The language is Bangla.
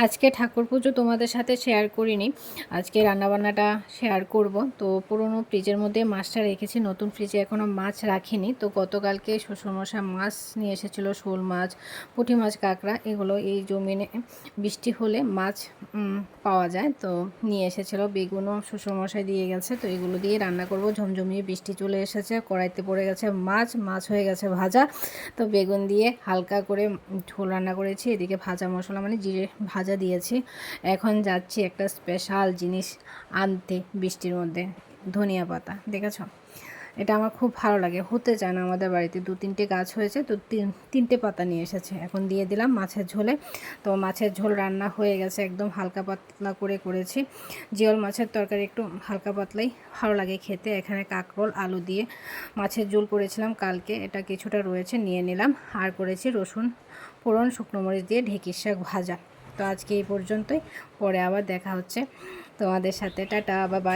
আজকে ঠাকুর পুজো তোমাদের সাথে শেয়ার করিনি, আজকে রান্নাবান্নাটা শেয়ার করব। তো পুরনো ফ্রিজের মধ্যে মাছটা রেখেছি, নতুন ফ্রিজে এখনও মাছ রাখিনি। তো গতকালকে শ্বশুরমশাই মাছ নিয়ে এসেছিলো, শোল মাছ, পুঁটি মাছ, কাঁকড়া, এগুলো এই জমিনে বৃষ্টি হলে মাছ পাওয়া যায়, তো নিয়ে এসেছিলো। বেগুনও শ্বশুরমশাই দিয়ে গেছে, তো এগুলো দিয়ে রান্না করব। ঝমঝমিয়ে বৃষ্টি চলে এসেছে, কড়াইতে পড়ে গেছে মাছ হয়ে গেছে ভাজা। তো বেগুন দিয়ে হালকা করে ঝোল রান্না করেছি, এদিকে ভাজা মশলা মানে জিরে ভাজা দিয়েছি। এখন যাচ্ছি একটা স্পেশাল জিনিস আনতে বৃষ্টির মধ্যে, ধনিয়া পাতা। দেখেছ, এটা আমার খুব ভালো লাগে, হতে চায় না আমাদের বাড়িতে। 2-3টে গাছ হয়েছে, তো 3টে পাতা নিয়ে এসেছে। এখন দিয়ে দিলাম মাছের ঝোলে। তো মাছের ঝোল রান্না হয়ে গেছে, একদম হালকা পাতলা করে করেছি। জিওল মাছের তরকারি একটু হালকা পাতলাই ভালো লাগে খেতে। এখানে কাঁকরোল আলু দিয়ে মাছের ঝোল করেছিলাম কালকে, এটা কিছুটা রয়েছে, নিয়ে নিলাম। আর করেছি রসুন ফোড়ন, শুকনো মরিচ দিয়ে ঢেঁকির শাক ভাজা। তো আজকে এই পর্যন্তই, পরে আবার দেখা হচ্ছে তোমাদের সাথে। Tata, bye bye.